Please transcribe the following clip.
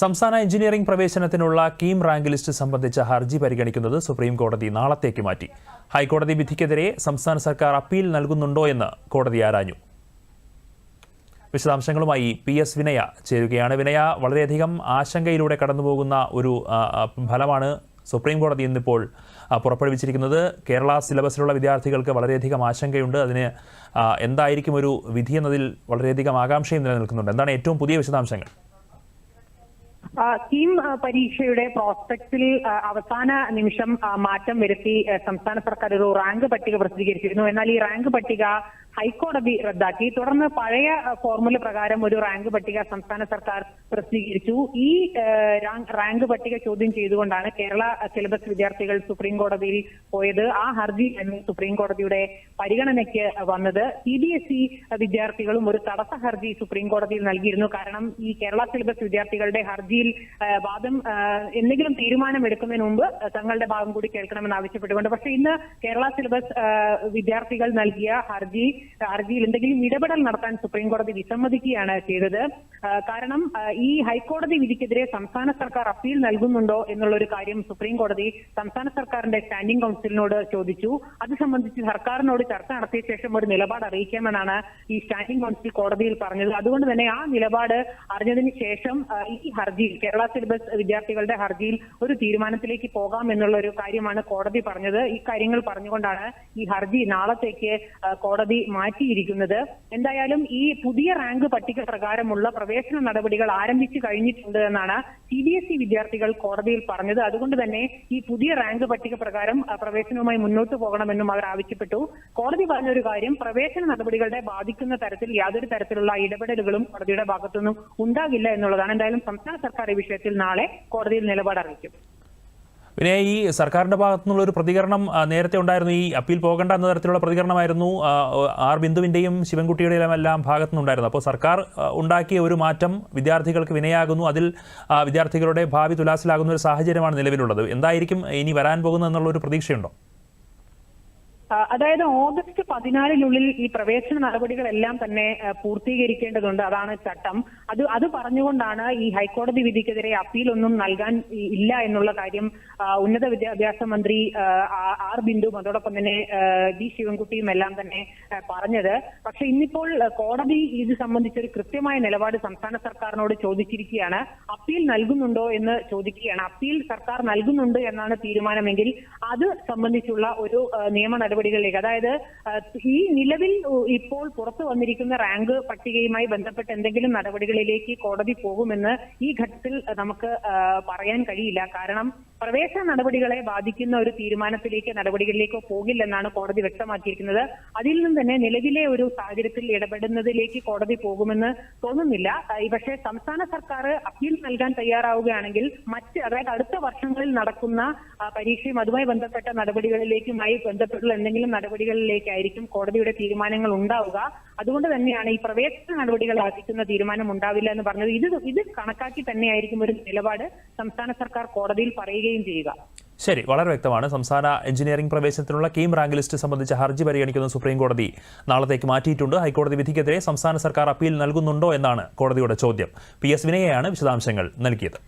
സംസ്ഥാന engineering പ്രവേശനത്തിനുള്ള KEAM rank list സംബന്ധിച്ച ഹർജി പരിഗണിക്കുന്നത് സുപ്രീം കോടതി നാളത്തേക്ക് മാറ്റി. ഹൈക്കോടതി വിധിക്കെതിരെ സംസ്ഥാന സർക്കാർ അപ്പീൽ നൽകുന്നുണ്ടോ എന്ന് കോടതി ആരാഞ്ഞു. വിശദാംശങ്ങളുമായി PS വിനയ ചേരുകയാണ്. വിനയ, വളരെയധികം ആശങ്കയിലൂടെ കടന്നുപോകുന്ന ഒരു ഫലമാണ് സുപ്രീം കോടതി ഇന്നിപ്പോൾ പുറപ്പെടുവിച്ചിരിക്കുന്നത്. കേരള സിലബസിലുള്ള വിദ്യാർത്ഥികൾക്ക് വളരെയധികം ആശങ്കയുണ്ട്. അതിന് എന്തായിരിക്കും ഒരു വിധി എന്നതിൽ വളരെയധികം ആകാംക്ഷയും നിലനിൽക്കുന്നുണ്ട്. എന്താണ് ഏറ്റവും പുതിയ വിശദാംശങ്ങൾ? കീം പരീക്ഷയുടെ പ്രോസ്പെക്റ്റിൽ അവസാന നിമിഷം മാറ്റം വരുത്തി സംസ്ഥാന സർക്കാർ ഒരു റാങ്ക് പട്ടിക പ്രസിദ്ധീകരിച്ചിരുന്നു. എന്നാൽ ഈ റാങ്ക് പട്ടിക ഹൈക്കോടതി റദ്ദാക്കി. തുടർന്ന് പഴയ ഫോർമുല പ്രകാരം ഒരു റാങ്ക് പട്ടിക സംസ്ഥാന സർക്കാർ പ്രസിദ്ധീകരിച്ചു. ഈ റാങ്ക് പട്ടിക ചോദ്യം ചെയ്തുകൊണ്ടാണ് കേരള സിലബസ് വിദ്യാർത്ഥികൾ സുപ്രീം കോടതിയിൽ പോയത്. ആ ഹർജി സുപ്രീം കോടതിയുടെ പരിഗണനയ്ക്ക് വന്നത്. CBSE വിദ്യാർത്ഥികളും ഒരു തടസ്സ ഹർജി സുപ്രീം കോടതിയിൽ നൽകിയിരുന്നു. കാരണം ഈ കേരള സിലബസ് വിദ്യാർത്ഥികളുടെ ഹർജിയിൽ വാദം എന്തെങ്കിലും തീരുമാനം എടുക്കുന്നതിന് മുമ്പ് തങ്ങളുടെ ഭാഗം കൂടി കേൾക്കണമെന്ന് ആവശ്യപ്പെട്ടുകൊണ്ട്. പക്ഷേ ഇന്ന് കേരള സിലബസ് വിദ്യാർത്ഥികൾ നൽകിയ ഹർജിയിൽ എന്തെങ്കിലും ഇടപെടൽ നടത്താൻ സുപ്രീം കോടതി വിസമ്മതിക്കുകയാണ് ചെയ്തത്. കാരണം ഈ ഹൈക്കോടതി വിധിക്കെതിരെ സംസ്ഥാന സർക്കാർ അപ്പീൽ നൽകുന്നുണ്ടോ എന്നുള്ള ഒരു കാര്യം സുപ്രീം കോടതി സംസ്ഥാന സർക്കാരിന്റെ സ്റ്റാൻഡിംഗ് കൗൺസിലിനോട് ചോദിച്ചു. അത് സംബന്ധിച്ച് സർക്കാരിനോട് ചർച്ച നടത്തിയ ശേഷം ഒരു നിലപാട് അറിയിക്കാമെന്നാണ് ഈ സ്റ്റാൻഡിംഗ് കൗൺസിൽ കോടതിയിൽ പറഞ്ഞത്. അതുകൊണ്ട് തന്നെ ആ നിലപാട് അറിഞ്ഞതിന് ശേഷം ഈ ഹർജിയിൽ കേരള സിലബസ് വിദ്യാർത്ഥികളുടെ ഹർജിയിൽ ഒരു തീരുമാനത്തിലേക്ക് പോകാം എന്നുള്ള ഒരു കാര്യമാണ് കോടതി പറഞ്ഞത്. ഈ കാര്യങ്ങൾ പറഞ്ഞുകൊണ്ടാണ് ഈ ഹർജി നാളത്തേക്ക് കോടതി മാറ്റിയിരിക്കുന്നത്. എന്തായാലും ഈ പുതിയ റാങ്ക് പട്ടിക പ്രകാരമുള്ള പ്രവേശന നടപടികൾ ആരംഭിച്ചു കഴിഞ്ഞിട്ടുണ്ട് എന്നാണ് CBSE വിദ്യാർത്ഥികൾ കോടതിയിൽ പറഞ്ഞത്. അതുകൊണ്ട് തന്നെ ഈ പുതിയ റാങ്ക് പട്ടിക പ്രകാരം പ്രവേശനവുമായി മുന്നോട്ട് പോകണമെന്നും അവർ ആവശ്യപ്പെട്ടു. കോടതി പറഞ്ഞൊരു കാര്യം, പ്രവേശന നടപടികളെ ബാധിക്കുന്ന തരത്തിൽ യാതൊരു തരത്തിലുള്ള ഇടപെടലുകളും കോടതിയുടെ ഭാഗത്തുനിന്നും ഉണ്ടാകില്ല എന്നുള്ളതാണ്. എന്തായാലും സംസ്ഥാന സർക്കാർ ഈ വിഷയത്തിൽ നാളെ കോടതിയിൽ നിലപാട് അറിയിക്കും. പിന്നെ ഈ സർക്കാരിന്റെ ഭാഗത്തുനിന്നുള്ള ഒരു പ്രതികരണം നേരത്തെ ഉണ്ടായിരുന്നു. ഈ അപ്പീൽ പോകേണ്ട എന്ന തരത്തിലുള്ള പ്രതികരണമായിരുന്നു R ബിന്ദുവിന്റെയും ശിവൻകുട്ടിയുടെയും എല്ലാം ഭാഗത്തുനിന്നുണ്ടായിരുന്നു. അപ്പോൾ സർക്കാർ ഉണ്ടാക്കിയ ഒരു മാറ്റം വിദ്യാർത്ഥികൾക്ക് വിനയാകുന്നു. അതിൽ വിദ്യാർത്ഥികളുടെ ഭാവി തുലാസിലാകുന്ന ഒരു സാഹചര്യമാണ് നിലവിലുള്ളത്. എന്തായിരിക്കും ഇനി വരാൻ പോകുന്നത് എന്നുള്ള ഒരു പ്രതീക്ഷയുണ്ടോ? അതായത് ഓഗസ്റ്റ് 14-നുള്ളിൽ ഈ പ്രവേശന നടപടികളെല്ലാം തന്നെ പൂർത്തീകരിക്കേണ്ടതുണ്ട്. അതാണ് ചട്ടം. അത് പറഞ്ഞുകൊണ്ടാണ് ഈ ഹൈക്കോടതി വിധിക്കെതിരെ അപ്പീലൊന്നും നൽകാൻ ഇല്ല എന്നുള്ള കാര്യം ഉന്നത വിദ്യാഭ്യാസ മന്ത്രി R ബിന്ദുവും അതോടൊപ്പം തന്നെ D ശിവൻകുട്ടിയും എല്ലാം തന്നെ പറഞ്ഞത്. പക്ഷെ ഇന്നിപ്പോൾ കോടതി ഇത് സംബന്ധിച്ചൊരു കൃത്യമായ നിലപാട് സംസ്ഥാന സർക്കാരിനോട് ചോദിച്ചിരിക്കുകയാണ്. അപ്പീൽ നൽകുന്നുണ്ടോ എന്ന് ചോദിക്കുകയാണ്. അപ്പീൽ സർക്കാർ നൽകുന്നുണ്ട് എന്നാണ് തീരുമാനമെങ്കിൽ അത് സംബന്ധിച്ചുള്ള ഒരു നിയമ നടപടികളിലേക്ക്, അതായത് ഈ നിലവിൽ ഇപ്പോൾ പുറത്തു വന്നിരിക്കുന്ന റാങ്ക് പട്ടികയുമായി ബന്ധപ്പെട്ട എന്തെങ്കിലും നടപടികളിലേക്ക് കോടതി പോകുമെന്ന് ഈ ഘട്ടത്തിൽ നമുക്ക് പറയാൻ കഴിയില്ല. കാരണം പ്രവേശന നടപടികളെ ബാധിക്കുന്ന ഒരു നടപടികളിലേക്കോ പോകില്ലെന്നാണ് കോടതി വ്യക്തമാക്കിയിരിക്കുന്നത്. അതിൽ നിന്നും തന്നെ നിലവിലെ ഒരു സാഹചര്യത്തിൽ ഇടപെടുന്നതിലേക്ക് കോടതി പോകുമെന്ന് തോന്നുന്നില്ല. പക്ഷേ സംസ്ഥാന സർക്കാർ അപ്പീൽ നൽകാൻ തയ്യാറാവുകയാണെങ്കിൽ അതായത് അടുത്ത വർഷങ്ങളിൽ നടക്കുന്ന പരീക്ഷയും അതുമായി ബന്ധപ്പെട്ട നടപടികളിലേക്കുമായി ബന്ധപ്പെട്ടുള്ള എന്തെങ്കിലും നടപടികളിലേക്കായിരിക്കും കോടതിയുടെ തീരുമാനങ്ങൾ ഉണ്ടാവുക. അതുകൊണ്ട് തന്നെയാണ് ഈ പ്രവേശന നടപടികൾ ബാധിക്കുന്ന തീരുമാനം ഉണ്ടാവില്ല എന്ന് പറഞ്ഞത്. ഇത് കണക്കാക്കി തന്നെയായിരിക്കും ഒരു നിലപാട് സംസ്ഥാന സർക്കാർ കോടതിയിൽ പറയുകയും ചെയ്യുക. ശരി, വളരെ വ്യക്തമാണ്. സംസ്ഥാന എഞ്ചിനീയറിംഗ് പ്രവേശനത്തിനുള്ള കീം റാങ്ക് ലിസ്റ്റ് സംബന്ധിച്ച ഹർജി പരിഗണിക്കുന്ന സുപ്രീം കോടതി നാളത്തേക്ക് മാറ്റിയിട്ടുണ്ട്. ഹൈക്കോടതി വിധിക്കെതിരെ സംസ്ഥാന സർക്കാർ അപ്പീൽ നൽകുന്നുണ്ടോ എന്നാണ് കോടതിയുടെ ചോദ്യം. PS വിനയയാണ് വിശദാംശങ്ങൾ നൽകിയത്.